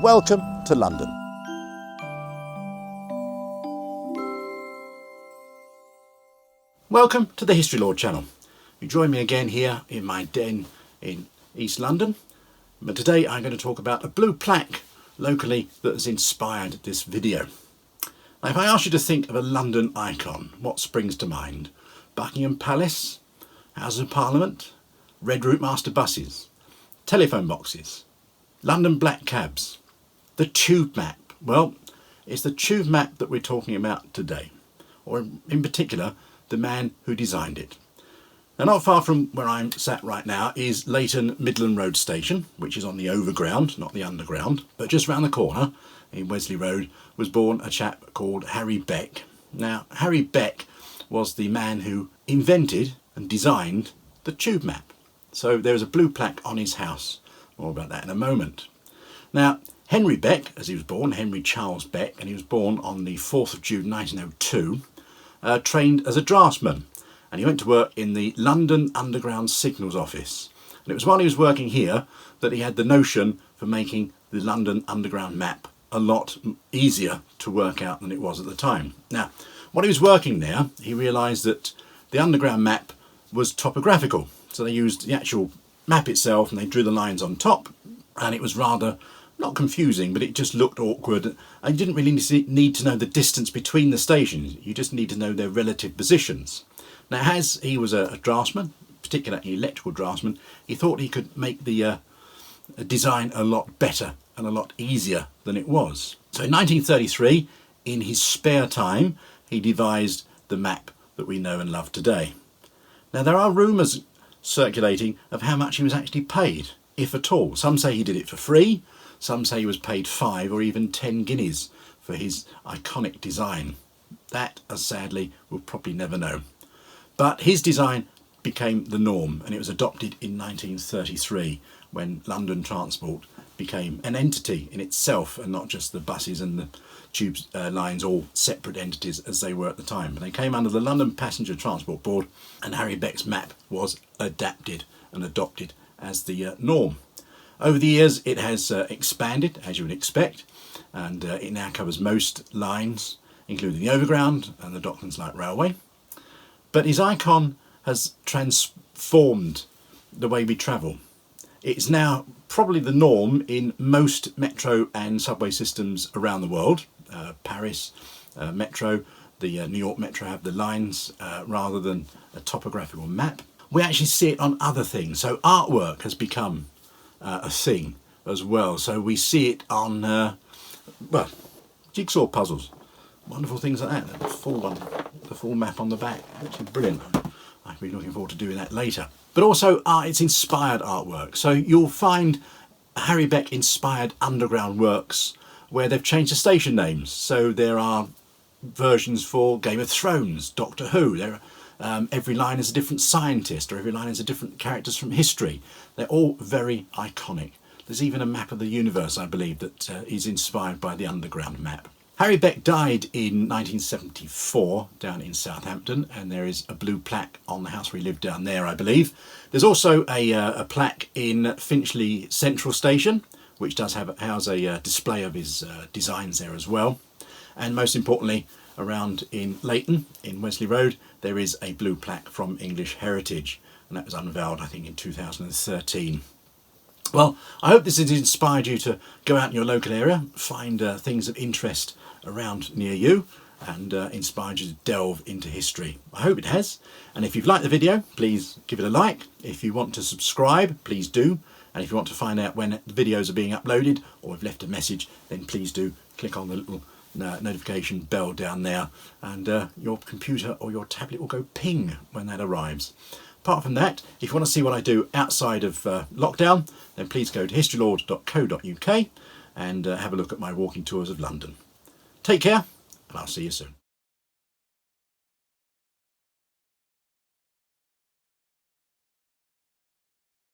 Welcome to London. Welcome to the History Lord channel. You join me again here in my den in East London. But today I'm going to talk about a blue plaque locally that has inspired this video. Now, if I ask you to think of a London icon, what springs to mind? Buckingham Palace, Houses of Parliament, Red Route Master buses, telephone boxes, London black cabs, the tube map. Well, it's the tube map that we're talking about today, or in particular, the man who designed it. Now, not far from where I'm sat right now is Leighton Midland Road Station, which is on the overground, not the underground. But just round the corner in Wesley Road was born a chap called Harry Beck. Now, Harry Beck was the man who invented and designed the tube map. So there is a blue plaque on his house. More about that in a moment. Now, Henry Beck, as he was born, Henry Charles Beck, and he was born on the 4th of June 1902, trained as a draftsman. And he went to work in the London Underground Signals Office. And it was while he was working here that he had the notion for making the London Underground map a lot easier to work out than it was at the time. Now, while he was working there, he realised that the Underground map was topographical. So they used the actual map itself and they drew the lines on top, and it was rather, not confusing, but it just looked awkward. And you didn't really need to know the distance between the stations. You just need to know their relative positions. Now, as he was a draftsman, particularly an electrical draftsman, he thought he could make the design a lot better and a lot easier than it was. So in 1933, in his spare time, he devised the map that we know and love today. Now, there are rumours circulating of how much he was actually paid, if at all. Some say he did it for free, some say he was paid 5 or even 10 guineas for his iconic design. That, as sadly, we'll probably never know. But his design became the norm, and it was adopted in 1933 when London transport became an entity in itself and not just the buses and the tube lines, all separate entities as they were at the time. But they came under the London Passenger Transport Board, and Harry Beck's map was adapted and adopted as the norm. Over the years it has expanded, as you would expect, and it now covers most lines, including the Overground and the Docklands Light Railway. But his icon has transformed the way we travel. It's now probably the norm in most metro and subway systems around the world. Paris Metro, the New York Metro have the lines rather than a topographical map. We actually see it on other things. So artwork has become a thing as well. So we see it on, well, jigsaw puzzles. Wonderful things like that. The full one, the full map on the back. Actually brilliant. I'll be looking forward to doing that later. But also it's inspired artwork. So you'll find Harry Beck inspired underground works where they've changed the station names. So there are versions for Game of Thrones, Doctor Who. There are, every line is a different scientist, or every line is a different characters from history. They're all very iconic. There's even a map of the universe, I believe, that is inspired by the Underground map. Harry Beck died in 1974 down in Southampton, and there is a blue plaque on the house where he lived down there, I believe. There's also a plaque in Finchley Central Station, which does house a display of his designs there as well. And most importantly, around in Leighton, in Wesley Road, there is a blue plaque from English Heritage, and that was unveiled, I think, in 2013. Well, I hope this has inspired you to go out in your local area, find things of interest around near you, and inspired you to delve into history. I hope it has. And if you've liked the video, please give it a like. If you want to subscribe, please do. And if you want to find out when the videos are being uploaded or have left a message, then please do click on the little notification bell down there, and your computer or your tablet will go ping when that arrives. Apart from that, if you want to see what I do outside of lockdown, then please go to historylord.co.uk and have a look at my walking tours of London. Take care, and I'll see you soon.